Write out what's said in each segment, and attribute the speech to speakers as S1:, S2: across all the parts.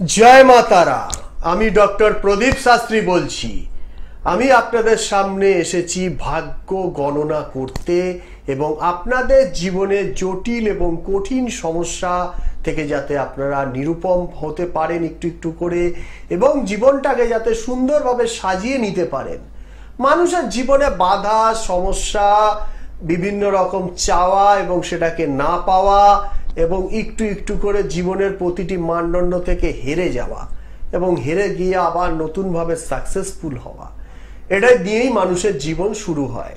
S1: জয় মা তারা। আমি ডক্টর প্রদীপ শাস্ত্রী বলছি। আমি আপনাদের সামনে এসেছি ভাগ্য গণনা করতে এবং আপনাদের জীবনে জটিল এবং কঠিন সমস্যা থেকে যাতে আপনারা নিরুপম হতে পারেন একটু একটু করে, এবং জীবনটাকে যাতে সুন্দরভাবে সাজিয়ে নিতে পারেন। মানুষের জীবনে বাধা, সমস্যা, বিভিন্ন রকম চাওয়া এবং সেটাকে না পাওয়া, এবং একটু একটু করে জীবনের প্রতিটি মানদণ্ড থেকে হেরে যাওয়া এবং হেরে গিয়ে আবার নতুনভাবে সাকসেসফুল হওয়া, এটা দিয়েই মানুষের জীবন শুরু হয়।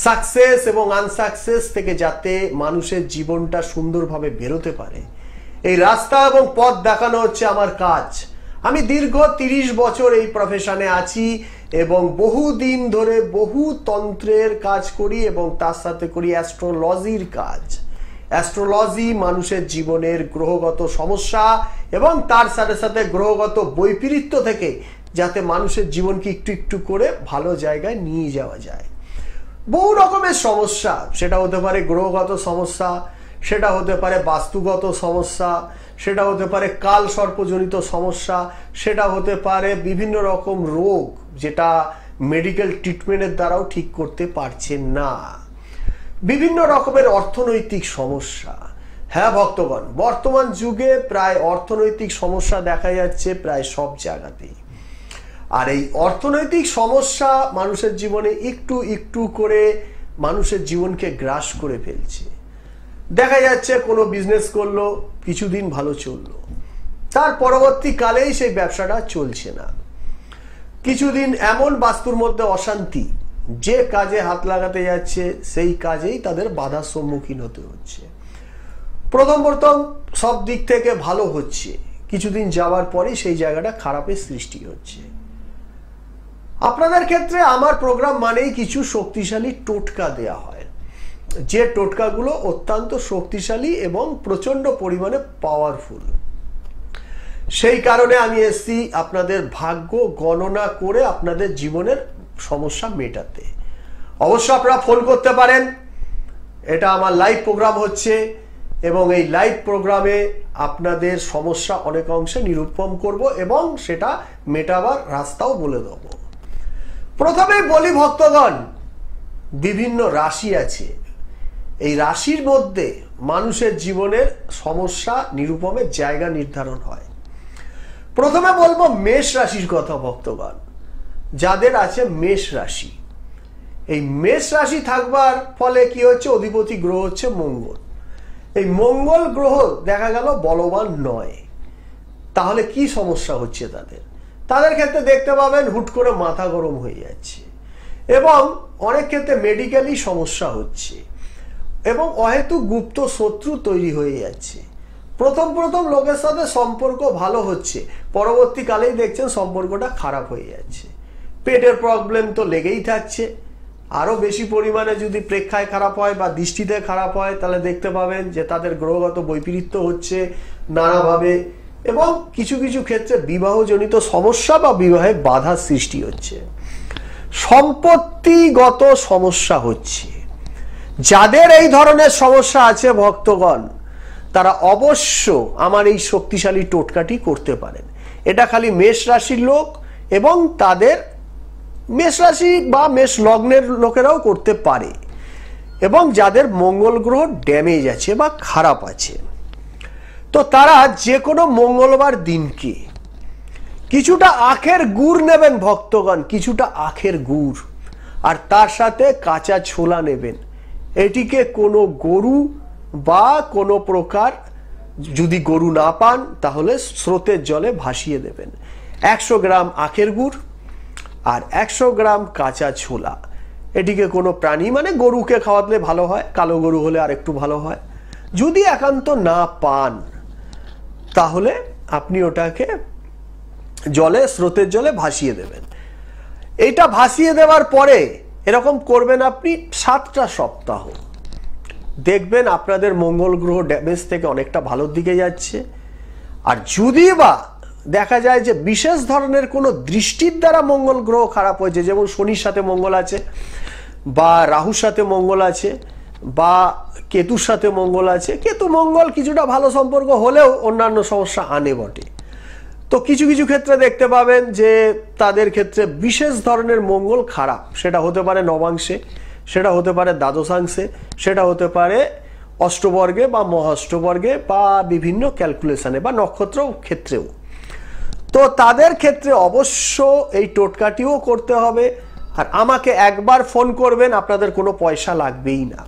S1: সাকসেস এবং আনসাকসেস থেকে যাতে মানুষের জীবনটা সুন্দরভাবে বেরোতে পারে, এই রাস্তা এবং পথ দেখানো হচ্ছে আমার কাজ। আমি দীর্ঘ 30 বছর এই প্রফেশনে আছি এবং বহুদিন ধরে বহু তন্ত্রের কাজ করি এবং তার সাথে করি অ্যাস্ট্রোলজির কাজ। অ্যাস্ট্রোলজি মানুষের জীবনের গ্রহগত সমস্যা এবং তার সাথে সাথে গ্রহগত বৈপরীত্য থেকে যাতে মানুষের জীবনকে একটু একটু করে ভালো জায়গায় নিয়ে যাওয়া যায়। বহু রকমের সমস্যা, সেটা হতে পারে গ্রহগত সমস্যা, সেটা হতে পারে বাস্তুগত সমস্যা, সেটা হতে পারে কাল সর্পজনিত সমস্যা, সেটা হতে পারে বিভিন্ন রকম রোগ যেটা মেডিকেল ট্রিটমেন্টের দ্বারাও ঠিক করতে পারছেন না, বিভিন্ন রকমের অর্থনৈতিক সমস্যা। হ্যাঁ ভক্তগণ, বর্তমান যুগে প্রায় অর্থনৈতিক সমস্যা দেখা যাচ্ছে প্রায় সব জায়গাতেই। আর এই অর্থনৈতিক সমস্যা মানুষের জীবনে একটু একটু করে মানুষের জীবনকে গ্রাস করে ফেলছে। দেখা যাচ্ছে কোনো বিজনেস করলো, কিছুদিন ভালো চললো, তার পরবর্তীকালেই সেই ব্যবসাটা চলছে না। কিছুদিন এমন বাস্তুর মধ্যে অশান্তি, যে কাজে হাত লাগাতে যাচ্ছে সেই কাজেই তাদের বাধার সম্মুখীন হতে হচ্ছে। প্রথম সব দিক থেকে ভালো হচ্ছে, কিছুদিন যাওয়ার পরেই সেই জায়গাটা খারাপের সৃষ্টি হচ্ছে। আপনাদের ক্ষেত্রে আমার প্রোগ্রাম মানেই কিছু শক্তিশালী টোটকা দেয়া হয়, যে টোটকাগুলো অত্যন্ত শক্তিশালী এবং প্রচন্ড পরিমাণে পাওয়ারফুল। সেই কারণে আমি এসেছি আপনাদের ভাগ্য গণনা করে আপনাদের জীবনের সমস্যা মেটাতে। অবশ্য আপনারা ফোন করতে পারেন, এটা আমার লাইভ প্রোগ্রাম হচ্ছে এবং এই লাইভ প্রোগ্রামে আপনাদের সমস্যা অনেক অংশে নিরূপণ করব এবং সেটা মেটাবার রাস্তাও বলে দেব। প্রথমেই বলি ভক্তগণ, বিভিন্ন রাশি আছে, এই রাশির মধ্যে মানুষের জীবনের সমস্যা নিরূপণের জায়গা নির্ধারণ হয়। প্রথমে বলবো মেষ রাশির কথা ভক্তগণ। যাদের আছে মেষ রাশি, এই মেষ রাশি থাকবার ফলে কি হচ্ছে, অধিপতি গ্রহ হচ্ছে মঙ্গল। এই মঙ্গল গ্রহ দেখা গেল বলবান নয়, তাহলে কি সমস্যা হচ্ছে তাদের ক্ষেত্রে দেখতে পাবেন হুট করে মাথা গরম হয়ে যাচ্ছে এবং অনেক ক্ষেত্রে মেডিকেলি সমস্যা হচ্ছে এবং অহেতুক গুপ্ত শত্রু তৈরি হয়ে যাচ্ছে। প্রথম লোকের সাথে সম্পর্ক ভালো হচ্ছে, পরবর্তীকালেই দেখছেন সম্পর্কটা খারাপ হয়ে যাচ্ছে। পেটের প্রবলেম তো লেগেই থাকছে, আরো বেশি পরিমাণে যদি প্রেক্ষায় খারাপ হয় বা দৃষ্টিতে খারাপ হয় তাহলে দেখতে পাবেন যে তাদের গ্রহগত বৈপরীত্য হচ্ছে নানাভাবে এবং কিছু কিছু ক্ষেত্রে বিবাহজনিত সমস্যা বা বিবাহে বাধার সৃষ্টি হচ্ছে। সম্পত্তিগত সমস্যা হচ্ছে। যাদের এই ধরনের সমস্যা আছে ভক্তগণ, তারা অবশ্য আমার এই শক্তিশালী টোটকাটি করতে পারেন। এটা খালি মেষ রাশির লোক এবং তাদের মেষ রাশি বা মেষ লগ্নের লোকেরাও করতে পারে, এবং যাদের মঙ্গল গ্রহ ড্যামেজ আছে বা খারাপ আছে, তো তারা যে কোনো মঙ্গলবার দিনকে কিছুটা আখের গুড় নেবেন ভক্তগণ, কিছুটা আখের গুড়, আর তার সাথে কাঁচা ছোলা নেবেন। এটিকে কোনো গরু বা কোনো প্রকার, যদি গরু না পান তাহলে স্রোতের জলে ভাসিয়ে দেবেন। 100 গ্রাম আখের গুড় আর 100 গ্রাম কাঁচা ছোলা। এটিকে কোনো প্রাণী, মানে গরুকে খাওয়াতে ভালো হয়, কালো গরু হলে আর একটু ভালো হয়। যদি একান্ত না পান তাহলে আপনি ওটাকে জলে, স্রোতের জলে ভাসিয়ে দেবেন। এটা ভাসিয়ে দেওয়ার পরে এরকম করবেন আপনি 7টা সপ্তাহ। দেখবেন আপনাদের মঙ্গল গ্রহ ড্যামেজ থেকে অনেকটা ভালোর দিকে যাচ্ছে। আর যদি বা দেখা যায় যে বিশেষ ধরনের কোনো দৃষ্টির দ্বারা মঙ্গল গ্রহ খারাপ হয়েছে, যেমন শনির সাথে মঙ্গল আছে বা রাহুর সাথে মঙ্গল আছে বা কেতুর সাথে মঙ্গল আছে, কেতু মঙ্গল কিছুটা ভালো সম্পর্ক হলেও অন্যান্য সমস্যা আনে বটে। তো কিছু কিছু ক্ষেত্রে দেখতে পাবেন যে তাদের ক্ষেত্রে বিশেষ ধরনের মঙ্গল খারাপ, সেটা হতে পারে নবাংশে, সেটা হতে পারে দ্বাদশাংশে, সেটা হতে পারে অষ্টবর্গে বা মহাষ্টবর্গে বা বিভিন্ন ক্যালকুলেশনে বা নক্ষত্র ক্ষেত্রেও। তো তাদের ক্ষেত্রে অবশ্য এই টোটকাটিও করতে হবে। আর আমাকে একবার ফোন করবেন, আপনাদের কোনো পয়সা লাগবেই না,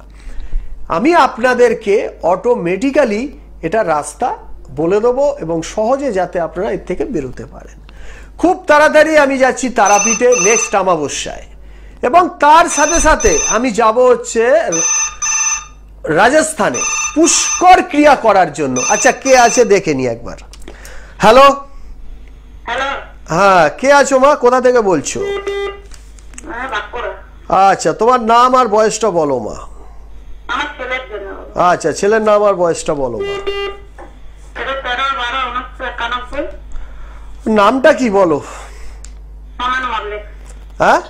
S1: আমি আপনাদেরকে অটোমেটিক্যালি এটা রাস্তা বলে দেবো এবং সহজে যাতে আপনারা এর থেকে বেরোতে পারেন। খুব তাড়াতাড়ি আমি যাচ্ছি তারাপীঠে নেক্সট অমাবস্যায়, এবং তার সাথে সাথে আমি যাব হচ্ছে রাজস্থানে পুষ্কর ক্রিয়া করার জন্য। আচ্ছা, কে আছে দেখে নি একবার। হ্যালো, হ্যাঁ, কে আছো মা, কোথা থেকে বলছো? আচ্ছা, তোমার নাম আর বয়সটা বলো মা। আচ্ছা, ছেলের নাম আর বয়সটা বলো মা। নামটা কি বলো? হ্যাঁ,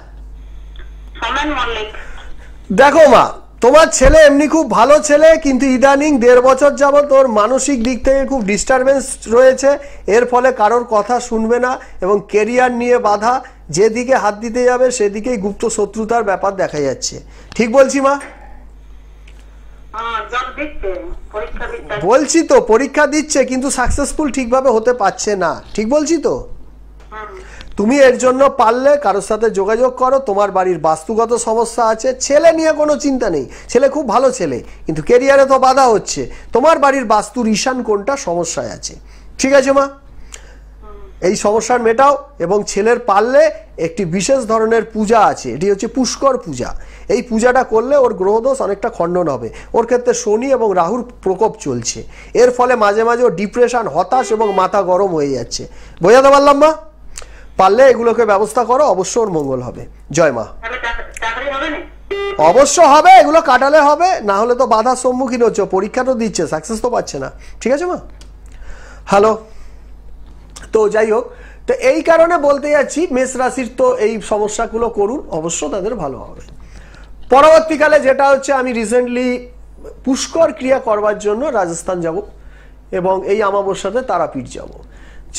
S1: দেখো মা, তোমার ছেলে এমনি খুব ভালো ছেলে, কিন্তু ইদানিং 1.5 বছর যাবত ওর মানসিক দিক থেকে খুব ডিস্টারবেন্স রয়েছে। এর ফলে কারোর কথা শুনবে না এবং কেরিয়ার নিয়ে বাধা, যেদিকে হাত দিতে যাবে সেদিকেই গুপ্ত শত্রুতার ব্যাপার দেখা যাচ্ছে। ঠিক বলছি মা? বলছি তো, পরীক্ষা দিচ্ছে কিন্তু সাকসেসফুল ঠিকভাবে হতে পারছে না। ঠিক বলছি তো? তুমি এর জন্য পারলে কারোর সাথে যোগাযোগ করো। তোমার বাড়ির বাস্তুগত সমস্যা আছে, ছেলে নিয়ে কোনো চিন্তা নেই, ছেলে খুব ভালো ছেলে, কিন্তু কেরিয়ারে তো বাধা হচ্ছে। তোমার বাড়ির বাস্তুর ঈশান কোনটা সমস্যায় আছে। ঠিক আছে মা, এই সমস্যার মেটাও। এবং ছেলের পারলে একটি বিশেষ ধরনের পূজা আছে, এটি হচ্ছে পুষ্কর পূজা। এই পূজাটা করলে ওর গ্রহদোষ অনেকটা খণ্ডন হবে। ওর ক্ষেত্রে শনি এবং রাহুর প্রকোপ চলছে, এর ফলে মাঝে মাঝে ওর ডিপ্রেশন, হতাশ এবং মাথা গরম হয়ে যাচ্ছে। বোঝাতে পারলাম মা? পারলে এগুলোকে ব্যবস্থা করো, অবশ্য ওর মঙ্গল হবে। জয় মা। অবশ্য হবে, এগুলো কাটালে হবে, না হলে তো বাধার সম্মুখীন হচ্ছে, পরীক্ষা তো দিচ্ছে, সাকসেস তো পাচ্ছে না। ঠিক আছে মা? হ্যালো, তো যাই হোক, তো এই কারণে বলতে যাচ্ছি মেষ রাশির তো এই সমস্যাগুলো করুন, অবশ্য তাদের ভালো হবে। পরবর্তীকালে যেটা হচ্ছে, আমি রিসেন্টলি পুষ্কর ক্রিয়া করবার জন্য রাজস্থান যাব এবং এই অমাবস্যাতে তারাপীঠ যাব।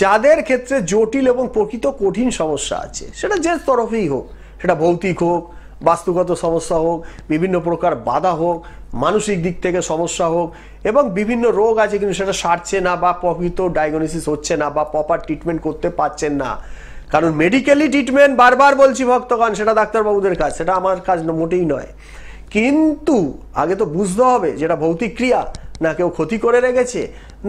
S1: যাদের ক্ষেত্রে জটিল এবং প্রকৃত কঠিন সমস্যা আছে, সেটা যে তরফেই হোক, সেটা ভৌতিক হোক, বাস্তুগত সমস্যা হোক, বিভিন্ন প্রকার বাধা হোক, মানসিক দিক থেকে সমস্যা হোক, এবং বিভিন্ন রোগ আছে কিন্তু সেটা সারছে না বা প্রকৃত ডায়াগনোসিস হচ্ছে না বা প্রপার ট্রিটমেন্ট করতে পারছেন না। কারণ মেডিকেলি ট্রিটমেন্ট, বারবার বলছি ভক্তগণ, সেটা ডাক্তারবাবুদের কাজ, সেটা আমার কাজ মোটেই নয়। কিন্তু আগে তো বুঝতে হবে যেটা ভৌতিক ক্রিয়া, না কেউ ক্ষতি করে রেখেছে,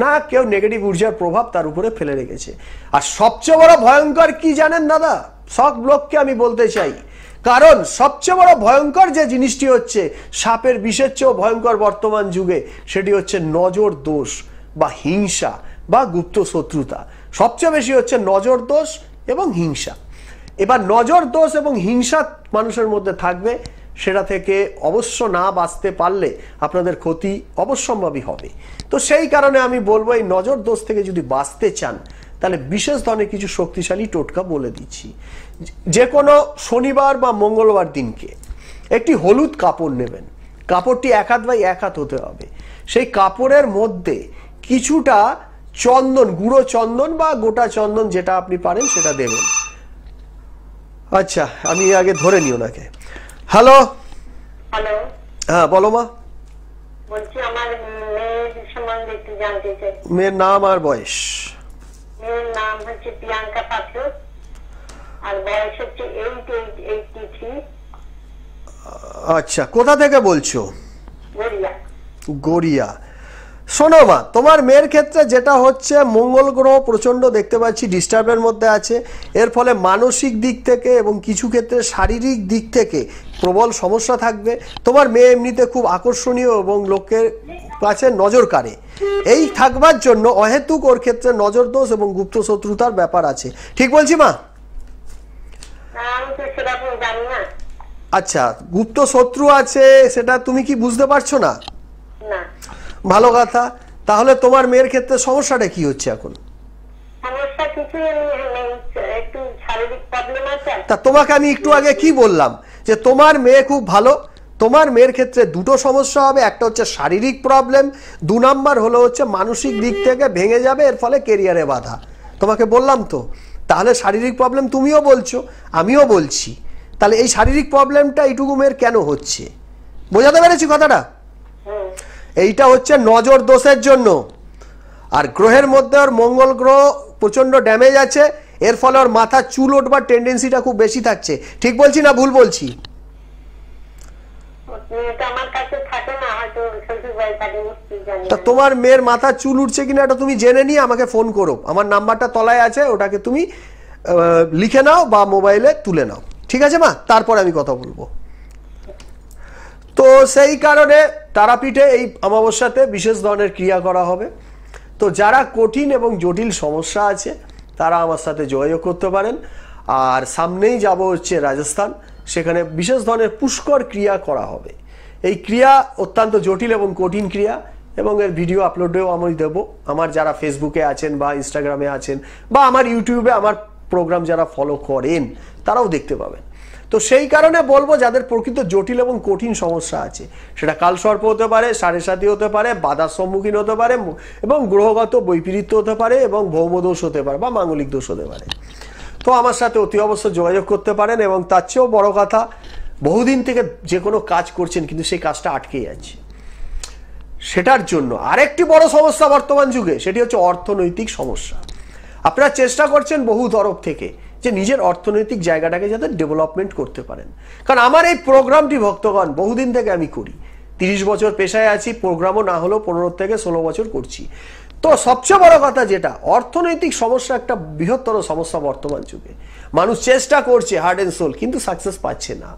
S1: না কেউ নেগেটিভ ঊর্জার প্রভাব তার উপরে ফেলে রেখেছে। আর সবচেয়ে বড় ভয়ঙ্কর কি জানেন দাদা, সব লোককে আমি বলতে চাই, কারণ সবচেয়ে বড় ভয়ঙ্কর যে জিনিসটি হচ্ছে, সাপের বিষের চেয়েও ভয়ঙ্কর বর্তমান যুগে, সেটি হচ্ছে নজর দোষ বা হিংসা বা গুপ্ত শত্রুতা। সবচেয়ে বেশি হচ্ছে নজর দোষ এবং হিংসা। এবার নজর দোষ এবং হিংসা মানুষের মধ্যে থাকবে, সেটা থেকে অবশ্য না বাঁচতে পারলে আপনাদের ক্ষতি অবশ্যম্ভাবী হবে। তো সেই কারণে আমি বলবো, এই নজর দোষ থেকে যদি বাঁচতে চান, তাহলে বিশেষ ধরনের কিছু শক্তিশালী টোটকা বলে দিচ্ছি। যে কোনো শনিবার বা মঙ্গলবার দিনকে একটি হলুদ কাপড় নেবেন, কাপড়টি 1 হাত বাই 1 হাত হতে হবে। সেই কাপড়ের মধ্যে কিছুটা চন্দন, গুঁড়ো চন্দন বা গোটা চন্দন, যেটা আপনি পারেন সেটা দেবেন। আচ্ছা, আমি আগে ধরে নিই ওনাকে। হ্যালো,
S2: হ্যালো,
S1: হ্যাঁ বলো মা।
S2: বলছি আমার মেয়ের সম্বন্ধে একটু জানতে চাই।
S1: মেয়ের নাম আর বয়স?
S2: মেয়ের নাম হচ্ছে প্রিয়াঙ্কা পাত্র আর বয়স হচ্ছে 83।
S1: আচ্ছা, কোথা থেকে বলছো?
S2: গড়িয়া।
S1: গড়িয়া। শোনো মা, তোমার মেয়ের ক্ষেত্রে যেটা হচ্ছে, মঙ্গল গ্রহ প্রচন্ড দেখতে পাচ্ছি ডিস্টার্বের মধ্যে আছে। এর ফলে মানসিক দিক থেকে এবং কিছু ক্ষেত্রে শারীরিক দিক থেকে প্রবল সমস্যা থাকবে। তোমার মেয়ে এমনিতে খুব আকর্ষণীয় এবং লোকের কাছে নজর কাড়ে। এই থাকবার জন্য অহেতুক ওর ক্ষেত্রে নজর দোষ এবং গুপ্ত শত্রুতার ব্যাপার আছে। ঠিক বলছি মা?
S2: আমি তো সেরকম জানি না।
S1: আচ্ছা, গুপ্ত শত্রু আছে সেটা তুমি কি বুঝতে পারছো না?
S2: না।
S1: ভালো কথা। তাহলে তোমার মেয়ের ক্ষেত্রে সমস্যাটা কি হচ্ছে এখন?
S2: সমস্যা কিছুই নেই, একটু শারীরিক প্রবলেম আছে।
S1: তা তোমাকে আমি একটু আগে কি বললাম, যে তোমার মেয়ে খুব ভালো। তোমার মেয়ের ক্ষেত্রে দুটো সমস্যা হবে, একটা হচ্ছে শারীরিক প্রবলেম, 2 নাম্বার হলো হচ্ছে মানসিক দিক থেকে ভেঙে যাবে, এর ফলে কেরিয়ারে বাধা। তো তোমাকে বললাম তো। তাহলে শারীরিক প্রবলেম তুমিও বলছো, আমিও বলছি, তাহলে এই শারীরিক প্রবলেমটা এইটুকু মেয়ের কেন হচ্ছে? বোঝাতে পেরেছি কথাটা? এইটা হচ্ছে নজর দোষের জন্য। আর গ্রহের মধ্যে ওর মঙ্গল গ্রহ প্রচন্ড ড্যামেজ আছে, এর ফলে ওর মাথা চুল ওঠবার টেন্ডেন্সিটা খুব বেশি থাকছে। ঠিক বলছি না ভুল বলছি?
S2: আমার কাছে থাকে না, হয়তো শ্বশুর বাড়ি থাকে, নিশ্চয়ই জানি।
S1: তা তোমার মেয়ের মাথা চুল উঠছে কিনা এটা তুমি জেনে নিয়ে আমাকে ফোন করো। আমার নাম্বারটা তলায় আছে, ওটাকে তুমি লিখে নাও বা মোবাইলে তুলে নাও, ঠিক আছে মা? তারপর আমি কথা বলবো। তো সেই কারণে তারাপীঠে এই অমাবস্যাতে বিশেষ ধরনের ক্রিয়া করা হবে। তো যারা কঠিন এবং জটিল সমস্যা আছে তারা আমার সাথে যোগাযোগ করতে পারেন। আর সামনেই যাব হচ্ছে রাজস্থান, সেখানে বিশেষ ধরনের পুষ্কর ক্রিয়া করা হবে। এই ক্রিয়া অত্যন্ত জটিল এবং কঠিন ক্রিয়া, এবং এর ভিডিও আপলোডেও আমি দেবো। আমার যারা ফেসবুকে আছেন বা ইনস্টাগ্রামে আছেন বা আমার ইউটিউবে আমার প্রোগ্রাম যারা ফলো করেন তারাও দেখতে পাবেন। তো সেই কারণে বলবো, যাদের প্রকৃত জটিল এবং কঠিন সমস্যা আছে, সেটা কালসর্প হতে পারে, সাড়ে সাতি হতে পারে, বাধার সম্মুখীন হতে পারে, এবং গ্রহগত বৈপরীত্য হতে পারে, এবং ভৌমদোষ হতে পারে বা মাঙ্গলিক দোষ হতে পারে, তো আমার সাথে অতি অবশ্যই যোগাযোগ করতে পারেন। এবং তার চেয়েও বড় কথা, বহুদিন থেকে যে কোনো কাজ করছেন কিন্তু সেই কাজটা আটকে যাচ্ছে, সেটার জন্য আরেকটি বড় সমস্যা বর্তমান যুগে, সেটি হচ্ছে অর্থনৈতিক সমস্যা। আপনারা চেষ্টা করছেন বহু তরফ থেকে যে নিজের অর্থনৈতিক জায়গাটাকে যাতে ডেভেলপমেন্ট করতে পারেন। কারণ আমার এই প্রোগ্রামটি ভক্তগণ বহুদিন থেকে আমি করি, 30 বছর পেশায় আছি, প্রোগ্রামও না হলেও 15 থেকে 16 বছর করছি। তো সবচেয়ে বড় কথা যেটা, অর্থনৈতিক সমস্যা একটা বৃহত্তর সমস্যা বর্তমান যুগে। মানুষ চেষ্টা করছে হার্ট অ্যান্ড সোল, কিন্তু সাকসেস পাচ্ছে না।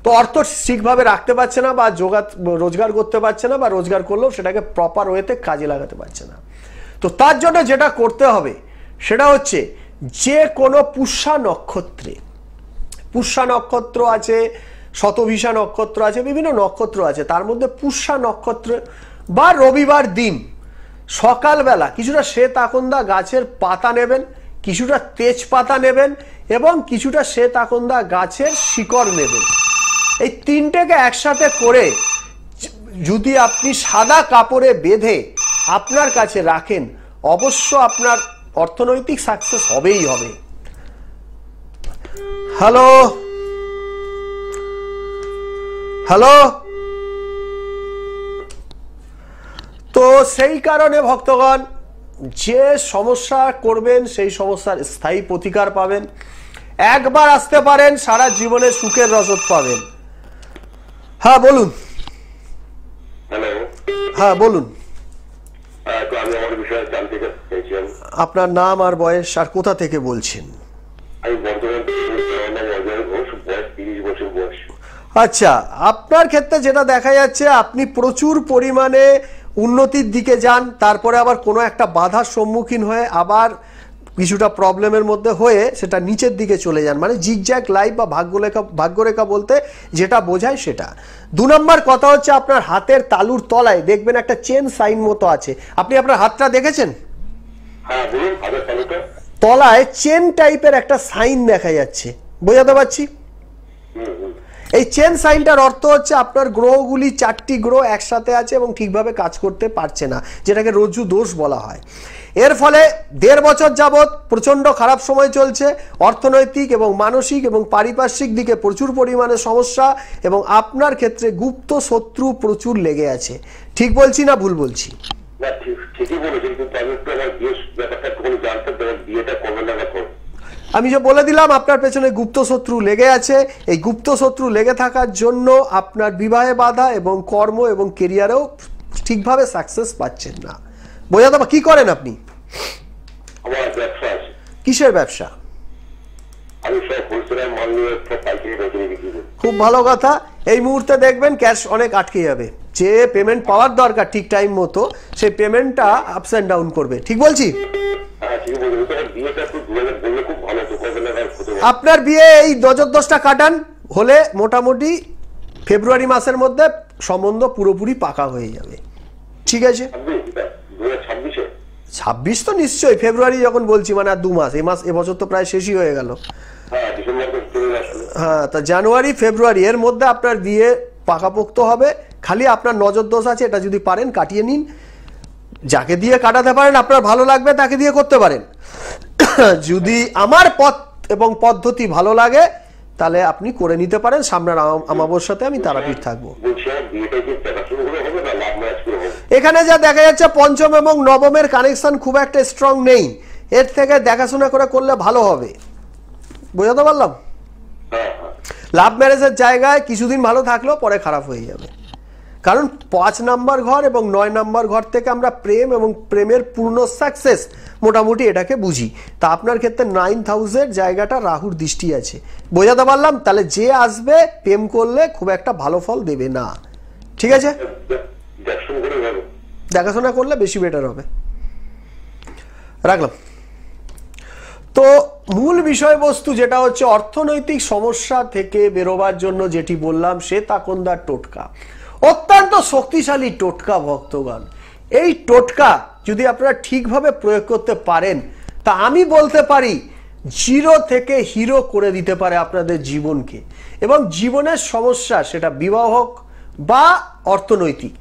S1: তো অর্থ ঠিকভাবে রাখতে পারছে না, বা রোজগার করতে পারছে না, বা রোজগার করলেও সেটাকে প্রপার ওয়েতে কাজে লাগাতে পারছে না। তো তার জন্য যেটা করতে হবে সেটা হচ্ছে, যে কোনো পুষ্যা নক্ষত্রে, পুষ্যা নক্ষত্র আছে, শতভিষা নক্ষত্র আছে, বিভিন্ন নক্ষত্র আছে, তার মধ্যে পুষ্যা নক্ষত্র বা রবিবার দিন সকালবেলা কিছুটা শ্বেত আকন্দা গাছের পাতা নেবেন, কিছুটা তেজপাতা নেবেন, এবং কিছুটা শ্বেত আকন্দা গাছের শিকড় নেবেন। এই তিনটেকে একসাথে করে যদি আপনি সাদা কাপড়ে বেঁধে আপনার কাছে রাখেন, অবশ্য আপনার অর্থনৈতিক সাকসেস হবেই হবে। Hello hello. তো সেই কারণে ভক্তগণ, যে সমস্যা করবেন সেই সমস্যার স্থায়ী প্রতিকার পাবেন। একবার আসতে পারেন, সারা জীবনে সুখের রসদ পাবেন। হ্যাঁ বলুন। হ্যাঁ বলুন। আপনার নাম আর বয়স আর কোথা থেকে বলছেন? আচ্ছা, আপনার ক্ষেত্রে যেটা দেখা যাচ্ছে, আপনি প্রচুর পরিমাণে উন্নতির দিকে যান, তারপরে আবার কোনো একটা বাধার সম্মুখীন হয়ে আবার কিছুটা প্রবলেমের মধ্যে হয়ে সেটা নিচের দিকে চলে যান, মানে জিগজ্যাগ লাইফ বা ভাগ্যরেখা বলতে যেটা বোঝায় সেটা। 2 নম্বর কথা হচ্ছে, আপনার হাতের তালুর তলায় দেখবেন একটা চেন সাইন মতো আছে। আপনি আপনার হাতটা দেখেছেন? তলায় চেন টাইপের একটা সাইন দেখা যাচ্ছে, বোঝাতে পারছি? এই চেন সাইনটার অর্থ হচ্ছে আপনার গ্রহগুলি 4টি গ্রহ একসাথে আছে এবং ঠিকভাবে কাজ করতে পারছে না, যেটাকে রজ্জু দোষ বলা হয়। এর ফলে 1.5 বছর যাবৎ প্রচন্ড খারাপ সময় চলছে, অর্থনৈতিক এবং মানসিক এবং পারিপার্শ্বিক দিকে প্রচুর পরিমাণে সমস্যা, এবং আপনার ক্ষেত্রে গুপ্ত শত্রু প্রচুর লেগে আছে। ঠিক বলছি না ভুল বলছি? আমি যে বলে দিলাম, আপনার পেছনে গুপ্ত শত্রু লেগে আছে। এই গুপ্ত শত্রু লেগে থাকার জন্য আপনার বিবাহে বাধা এবং কর্ম এবং কেরিয়ারেও ঠিকভাবে সাকসেস পাচ্ছেন না। বোঝাতে কি করেন আপনি? কিসের ব্যবসা? খুব ভালো কথা। এই মুহূর্তে দেখবেন ক্যাশ অনেক আটকে যাবে। যে পেমেন্ট পাওয়ার দরকার ঠিক টাইম মতো, সেই পেমেন্টটা আপস অ্যান্ড ডাউন করবে। ঠিক বলছি? আপনার বিয়ে এই দশটা কাটান হলে মোটামুটি ফেব্রুয়ারি মাসের মধ্যে সম্বন্ধ পুরোপুরি পাকা হয়ে যাবে। ঠিক আছে? 26 তো নিশ্চয়ই, ফেব্রুয়ারি যখন বলছি মানে আর 2 মাস। এবছর তো প্রায় শেষই হয়ে গেল। হ্যাঁ, তা জানুয়ারি ফেব্রুয়ারি এর মধ্যে আপনার বিয়ে পাকাপোক্ত হবে। খালি আপনার নজর দোষ আছে, এটা যদি পারেন কাটিয়ে নিন। যাকে দিয়ে কাটাতে পারেন আপনার ভালো লাগবে তাকে দিয়ে করতে পারেন। যদি আমার পথ এবং পদ্ধতি ভালো লাগে তাহলে আপনি করে নিতে পারেন। সামনের অমাবস্যাতে আমি তারাপীঠ থাকবো। এখানে যা দেখা যাচ্ছে পঞ্চম এবং নবমের কানেকশন খুব একটা স্ট্রং নেই, এর থেকে দেখাশোনা করে করলে ভালো হবে। বোঝাতে পারলাম? লাভ ম্যারেজের জায়গায় কিছুদিন ভালো থাকলেও পরে খারাপ হয়ে যাবে, কারণ 5 নাম্বার ঘর এবং 9 নাম্বার ঘর থেকে আমরা প্রেম এবং প্রেমের পূর্ণ সাকসেস মোটামুটি এটাকে বুঝি। তা আপনার ক্ষেত্রে 9th হাউসের জায়গাটা রাহুর দৃষ্টি আছে। বোঝাতে পারলাম? তাহলে যে আসবে প্রেম করলে খুব একটা ভালো ফল দেবে না। ঠিক আছে, দেখাশোনা করলে বেশি বেটার হবে। রাখলাম। তো মূল বিষয়বস্তু যেটা হচ্ছে অর্থনৈতিক সমস্যা থেকে বেরোবার জন্য যেটি বললাম, শ্বেতাকন্দার টোটকা অত্যন্ত শক্তিশালী টোটকা ভক্তগণ। এই টোটকা যদি আপনারা ঠিকভাবে প্রয়োগ করতে পারেন তা আমি বলতে পারি 0 থেকে হিরো করে দিতে পারে আপনাদের জীবনকে। এবং জীবনের সমস্যা, সেটা বিবাহ হোক বা অর্থনৈতিক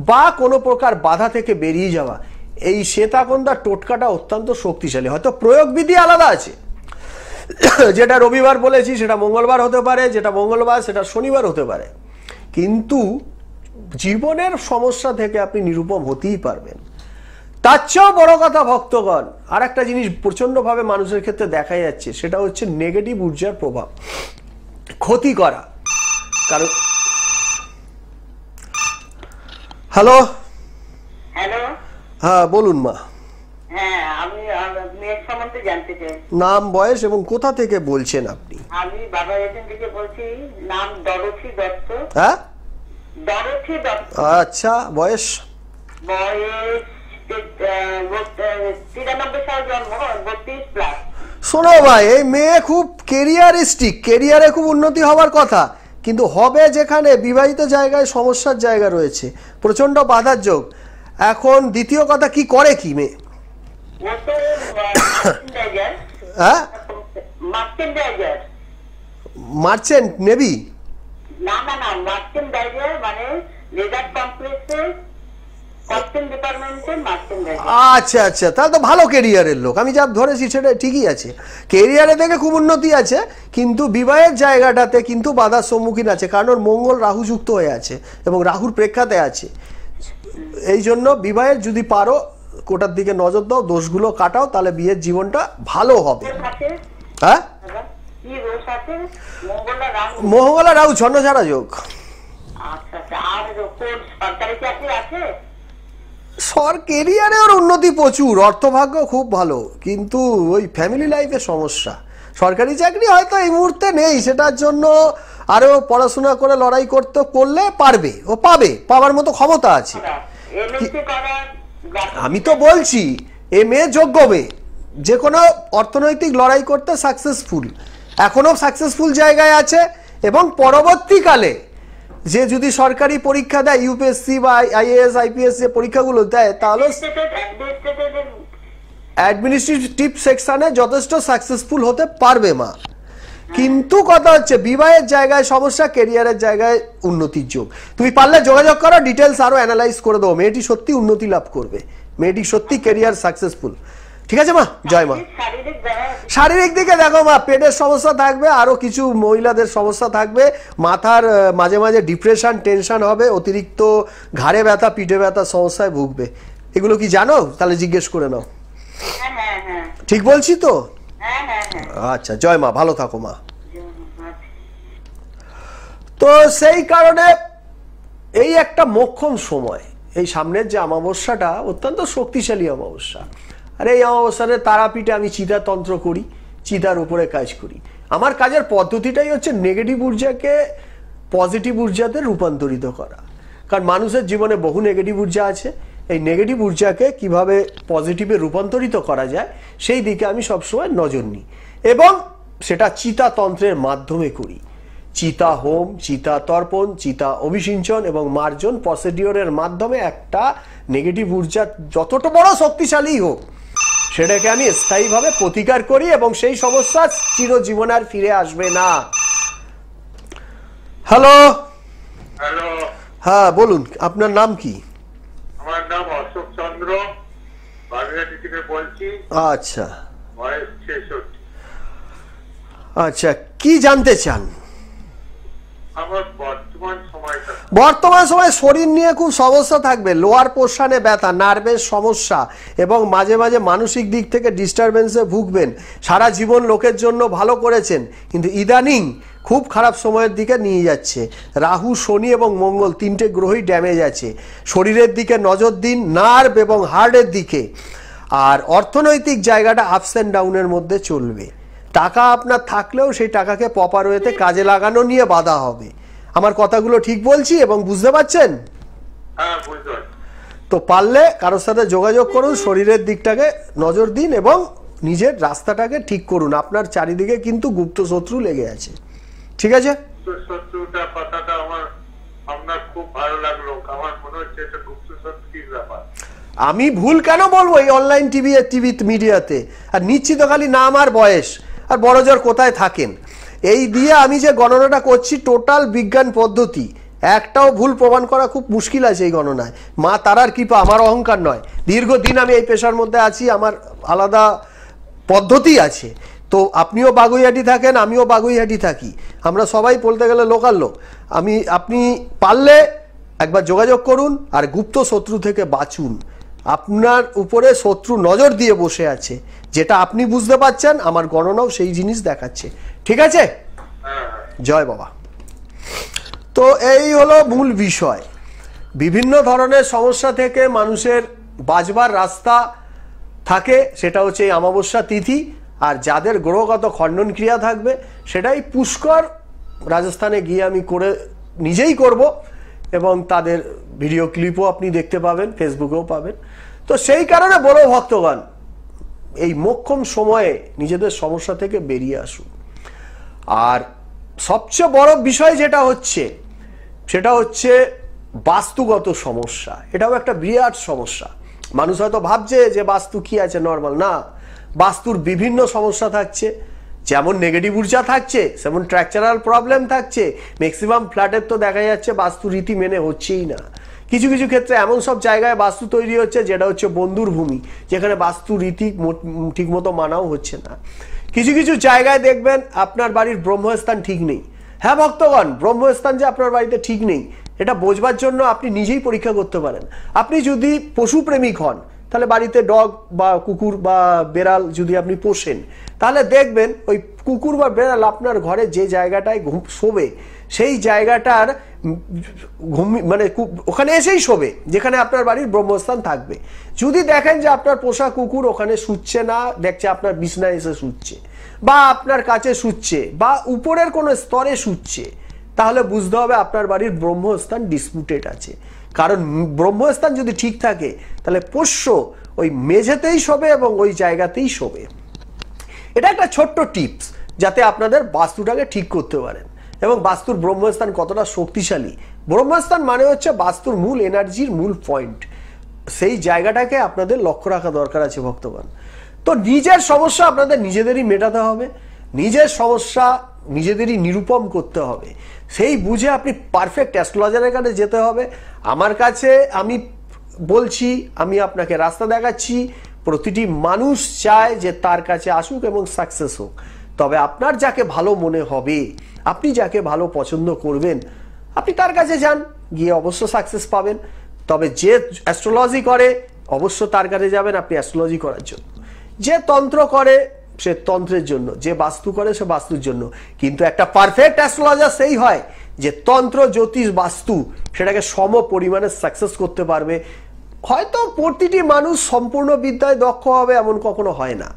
S1: বা কোনো প্রকার বাধা থেকে বেরিয়ে যাওয়া, এই শ্বেতাকন্দার টোটকাটা অত্যন্ত শক্তিশালী। হয়তো প্রয়োগ বিধি আলাদা আছে, যেটা রবিবার বলেছি সেটা মঙ্গলবার হতে পারে, যেটা মঙ্গলবার সেটা শনিবার হতে পারে, কিন্তু জীবনের সমস্যা থেকে আপনি নিরুপম হতেই পারবেন। তার চেয়েও বড় কথা ভক্তগণ, আর একটা জিনিস প্রচন্ডভাবে মানুষের ক্ষেত্রে দেখা যাচ্ছে, সেটা হচ্ছে নেগেটিভ ঊর্জার প্রভাব, ক্ষতি করা। কারণ হ্যালো
S2: হ্যালো,
S1: হ্যাঁ বলুন মা।
S2: হ্যাঁ, আমি মেয়ের সম্বন্ধে জানতে চাই।
S1: নাম, বয়স এবং কোথা থেকে বলছেন আপনি?
S2: আমি বাবা এখান থেকে বলছি, নাম ডরথি দত্ত।
S1: হ্যাঁ,
S2: ডরথি দত্ত।
S1: আচ্ছা, বয়স?
S2: বয়স 93 সাল জন্ম, 32+।
S1: শোনো ভাই, এই মেয়ে খুব কেরিয়ারিস্টিক, কেরিয়ারে খুব উন্নতি হওয়ার কথা, কিন্তু হবে যেখানে বিবাহিত জায়গায় সমস্যার জায়গা রয়েছে, প্রচন্ড বাধার যোগ। এখন দ্বিতীয় কথা, কি করে কি মেয়ে?
S2: ও তো মার্চেন্ডাইজার।
S1: হ্যাঁ,
S2: মার্চেন্ডাইজার।
S1: Merchant navy?
S2: না না না, মার্চেন্ডাইজার মানে লেদার কমপ্লেক্সের কস্টিং ডিপার্টমেন্টে মার্চেন্ডাইজার।
S1: আচ্ছা আচ্ছা, তাহলে তো ভালো কেরিয়ারের লোক। আমি যা ধরেছি সেটা ঠিকই আছে, কেরিয়ারে দেখে খুব উন্নতি আছে, কিন্তু বিবাহের জায়গাটাতে কিন্তু বাধার সম্মুখীন আছে, কারণ ওর মঙ্গল রাহু যুক্ত হয়ে আছে এবং রাহুর প্রেক্ষাতে আছে। এই জন্য বিবাহের যদি পারো কোটার দিকে নজর দাও, দোষগুলো কাটাও, তাহলে বিয়ের জীবনটা ভালো হবে। হ্যাঁ,
S2: কি রোষ আছে? মঙ্গলবার রাহু।
S1: মঙ্গল রাহু ছন্ন ছাড়া যোগ।
S2: আচ্ছা আচ্ছা, আর কোন সরকারি চাকরি আছে?
S1: কেরিয়ারে ওর উন্নতি প্রচুর, অর্থভাগ্য খুব ভালো, কিন্তু ওই ফ্যামিলি লাইফে সমস্যা। সরকারি চাকরি হয়তো এই মুহূর্তে নেই, সেটার জন্য আরো পড়াশোনা করে লড়াই করলে পারবে, ও পাবে, পাওয়ার মতো ক্ষমতা আছে। আমি তো বলছি এ মেয়ে যোগ্য মেয়ে, যে কোনো অর্থনৈতিক লড়াই করতে সাকসেসফুল, এখনো সাকসেসফুল জায়গায় আছে। এবং পরবর্তীকালে যে যদি সরকারি পরীক্ষা দেয়, ইউপিএসসি বা আইএএস আইপিএস যে পরীক্ষাগুলো দেয়, তাহলে অ্যাডমিনিস্ট্রেটিভ সেকশনে যথেষ্ট সাকসেসফুল হতে পারবে মা। কিন্তু কথা হচ্ছে বিবাহের জায়গায় সমস্যা, কেরিয়ারের জায়গায় উন্নতির যোগ। তুমি পারলে যোগাযোগ করো, ডিটেলস আরো অ্যানালাইজ করে দেবো। মেয়েটি সত্যি উন্নতি লাভ করবে, মেয়েটি সত্যি কেরিয়ার সাকসেসফুল। ঠিক আছে মা, জয় মা। শারীরিক দিকে দেখো মা, পেটের সমস্যা থাকবে, আরো কিছু মহিলাদের সমস্যা থাকবে, মাথার মাঝে মাঝে ডিপ্রেশন, টেনশন হবে, অতিরিক্ত ঘাড়ে ব্যথা, পিঠে ব্যথা সমস্যায় ভুগবে। এগুলো কি জানো? তাহলে জিজ্ঞেস করে নাও। ঠিক বলছি তো? আচ্ছা, জয় মা, ভালো থাকো মা। তো সেই কারণে এই একটা মোক্ষম সময়, এই সামনের যে অমাবস্যাটা অত্যন্ত শক্তিশালী অমাবস্যা। আর এই অমাবস্যাতে তারাপীঠে আমি চিতাতন্ত্র করি, চিতার উপরে কাজ করি। আমার কাজের পদ্ধতিটাই হচ্ছে নেগেটিভ ঊর্জাকে পজিটিভ ঊর্জাতে রূপান্তরিত করা, কারণ মানুষের জীবনে বহু নেগেটিভ ঊর্জা আছে। এই নেগেটিভ ঊর্জাকে কিভাবে পজিটিভে রূপান্তরিত করা যায় সেই দিকে আমি সবসময় নজর নিই, এবং সেটা চিতাতন্ত্রের মাধ্যমে করি। চিতা হোম, চিতা তর্পণ, চিতা অভিষিঞ্চন এবং মার্জন প্রসিডিওরের মাধ্যমে একটা নেগেটিভ ঊর্জা যতটা বড় শক্তিশালী হোক সেটাকে আমি স্থায়ীভাবে প্রতিকার করি, এবং সেই সমস্যা চিরজীবন আর ফিরে আসবে না। হ্যালো।
S3: হ্যালো,
S1: হ্যাঁ বলুন, আপনার নাম কি?
S3: আমার নাম অশোক চন্দ্র, বাগেরহাটি থেকে বলছি।
S1: আচ্ছা
S3: বয়স 66।
S1: আচ্ছা, কি জানতে চান?
S3: আমার
S1: বর্তমান সময়ে শরীর নিয়ে খুব সমস্যা থাকবে, লোয়ার পোর্শনে ব্যথা, নার্ভের সমস্যা এবং মাঝে মাঝে মানসিক দিক থেকে ডিস্টারবেন্সে ভুগবেন। সারা জীবন লোকের জন্য ভালো করেছেন, কিন্তু ইদানিং খুব খারাপ সময়ের দিকে নিয়ে যাচ্ছে। রাহু, শনি এবং মঙ্গল তিনটে গ্রহই ড্যামেজ আছে। শরীরের দিকে নজর দিন, নার্ভ এবং হার্টের দিকে। আর অর্থনৈতিক জায়গাটা আপস অ্যান্ড ডাউনের মধ্যে চলবে। টাকা আপনার থাকলেও সেই টাকাকে প্রপার ওয়েতে কাজে লাগানো নিয়ে বাধা হবে। আমার কথাগুলো ঠিক বলছি এবং বুঝতে পারছেন?
S3: হ্যাঁ, বুঝতে পারছি।
S1: তো পারলে কারোর সাথে যোগাযোগ করুন, শরীরের দিকটাকে নজর দিন এবং নিজের রাস্তাটাকে ঠিক করুন। আপনার চারিদিকে কিন্তু গুপ্ত শত্রু লেগে আছে, ঠিক আছে?
S3: শত্রুটা কথাটা আপনার খুব ভালো লাগলো। আমার মনে হচ্ছে এটা গুপ্ত শত্রুর ব্যাপার।
S1: আমি ভুল কেন বলবো এই অনলাইন টিভি মিডিয়াতে? আর নিশ্চিত খালি নাম আর বয়স আর বড়জোর কোথায় থাকেন এই দিয়ে আমি যে গণনাটা করছি টোটাল বিজ্ঞান পদ্ধতি, একটাও ভুল প্রমাণ করা খুব মুশকিল আছে এই গণনায়। মা তারার কৃপা, আমার অহংকার নয়। দীর্ঘদিন আমি এই পেশার মধ্যে আছি, আমার আলাদা পদ্ধতি আছে। তো আপনিও বাগুইহাটি থাকেন, আমিও বাগুইহাটি থাকি, আমরা সবাই বলতে গেলে লোকাল লোক। আপনি পারলে একবার যোগাযোগ করুন আর গুপ্ত শত্রু থেকে বাঁচুন। আপনার উপরে শত্রু নজর দিয়ে বসে আছে, যেটা আপনি বুঝতে পারছেন, আমার গণনাও সেই জিনিস দেখাচ্ছে, ঠিক আছে? জয় বাবা। তো এই হলো মূল বিষয়। বিভিন্ন ধরনের সমস্যা থেকে মানুষের বাঁচবার রাস্তা থাকে, সেটা হচ্ছে এই অমাবস্যা তিথি। আর যাদের গ্রহগত খণ্ডন ক্রিয়া থাকবে সেটাই পুষ্কর রাজস্থানে গিয়ে আমি নিজেই করব এবং তাদের ভিডিও ক্লিপও আপনি দেখতে পাবেন, ফেসবুকেও পাবেন। তো সেই কারণে বলো ভক্তগণ, এই মোক্ষম সময়ে নিজেদের সমস্যা থেকে বেরিয়ে আসুন। আর সবচেয়ে বড় বিষয় যেটা হচ্ছে সেটা হচ্ছে বাস্তুগত সমস্যা। এটাও একটা বিরাট সমস্যা। মানুষ হয়তো ভাবছে যে বাস্তু কি আছে, নর্মাল না। বাস্তুর বিভিন্ন সমস্যা থাকছে, যেমন নেগেটিভ ঊর্জা থাকছে, যেমন স্ট্রাকচারাল প্রবলেম থাকছে। ম্যাক্সিমাম ফ্ল্যাটের তো দেখা যাচ্ছে বাস্তু রীতি মেনে হচ্ছেই না। কিছু কিছু ক্ষেত্রে এমন সব জায়গায় বাস্তু তৈরি হচ্ছে যেটা হচ্ছে বন্ধুর ভূমি, যেখানে বাস্তু রীতি ঠিকমতো মানাও হচ্ছে না। কিছু কিছু জায়গায় দেখবেন আপনার বাড়ির ব্রহ্মস্থান ঠিক নেই। হ্যাঁ ভক্তগণ, ব্রহ্মস্থান যে আপনার বাড়িতে ঠিক নেই এটা বোঝবার জন্য আপনি নিজেই পরীক্ষা করতে পারেন। আপনি যদি পশুপ্রেমিক হন, তাহলে বাড়িতে ডগ বা কুকুর বা বেড়াল যদি আপনি পোষেন, তাহলে দেখবেন ওই কুকুর বা বেড়াল আপনার ঘরে যে জায়গাটায় শোবে সেই জায়গাটার মানে ওখানে এসেই শোবে যেখানে আপনার বাড়ির ব্রহ্মস্থান থাকবে। যদি দেখেন যে আপনার পোষা কুকুর ওখানে শুচ্ছে না, দেখছে আপনার বিছনায় এসে শুচ্ছে বা আপনার কাছে শুচ্ছে বা উপরের কোনো স্তরে শুচ্ছে, তাহলে বুঝতে হবে আপনার বাড়ির ব্রহ্মস্থান ডিসপুটেড আছে। কারণ ব্রহ্মস্থান যদি ঠিক থাকে তাহলে পোষ্য ওই মেঝেতেই শোবে এবং ওই জায়গাতেই শোবে। এটা একটা ছোট্ট টিপস যাতে আপনাদের বাস্তুটাকে ঠিক করতে পারেন এবং বাস্তুর ব্রহ্মস্থান কতটা শক্তিশালী। ব্রহ্মস্থান মানে হচ্ছে বাস্তুর মূল এনার্জির মূল পয়েন্ট। সেই জায়গাটাকে আপনাদের লক্ষ্য রাখা দরকার আছে ভক্তগণ। তো নিজের সমস্যা আপনাদের নিজেদেরই মেটাতে হবে, নিজের সমস্যা নিজেদেরই নিরূপম করতে হবে। সেই বুঝে আপনি পারফেক্ট অ্যাস্ট্রোলজারের কাছে যেতে হবে। আমার কাছে আমি বলছি, আমি আপনাকে রাস্তা দেখাচ্ছি। প্রতিটি মানুষ চায় যে তার কাছে আসুক এবং সাকসেস হোক। তবে আপনার যাকে ভালো মনে হবে, আপনি যাকে ভালো পছন্দ করবেন, আপনি তার কাছে যান, গিয়ে অবশ্য সাকসেস পাবেন। তবে যে অ্যাস্ট্রোলজি করে অবশ্য তার কাছে যাবেন আপনি অ্যাস্ট্রোলজি করার জন্য। যে তন্ত্র করে সে তন্ত্রের জন্য, যে বাস্তু করে সে বাস্তুর জন্য। কিন্তু একটা পারফেক্ট অ্যাস্ট্রোলজার সেই হয় যে তন্ত্র, জ্যোতিষ, বাস্তু সেটাকে সম পরিমাণে সাকসেস করতে পারবে। হয়তো প্রতিটি মানুষ সম্পূর্ণ বিদ্যায় দক্ষ হবে এমন কখনো হয় না,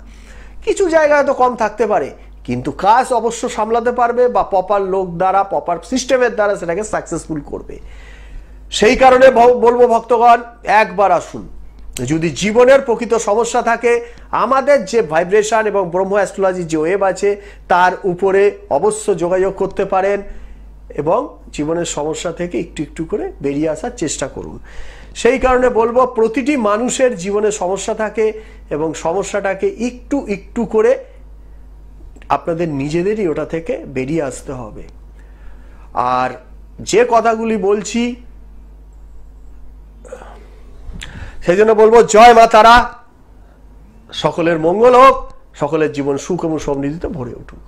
S1: কিছু জায়গায় তো কম থাকতে পারে, কিন্তু কাজ অবশ্য সামলাতে পারবে বা প্রপার লোক দ্বারা, প্রপার সিস্টেমের দ্বারা সেটাকে সাকসেসফুল করবে। সেই কারণে বলবো ভক্তগণ, একবার আসুন। যদি জীবনের প্রকৃত সমস্যা থাকে, আমাদের যে ভাইব্রেশন এবং ব্রহ্ম অ্যাস্ট্রোলজি যে ওয়েব আছে তার উপরে অবশ্য যোগাযোগ করতে পারেন এবং জীবনের সমস্যা থেকে একটু একটু করে বেরিয়ে আসার চেষ্টা করুন। সেই কারণে বলবো, প্রতিটি মানুষের জীবনে সমস্যা থাকে এবং সমস্যাটাকে একটু একটু করে আপনাদের নিজেদেরই ওটা থেকে বেরিয়ে আসতে হবে। আর যে কথাগুলি বলছি সেই জন্য বলবো, জয় মা তারা, সকলের মঙ্গল হোক, সকলের জীবন সুখ এবং সমৃদ্ধিতে ভরে উঠুক।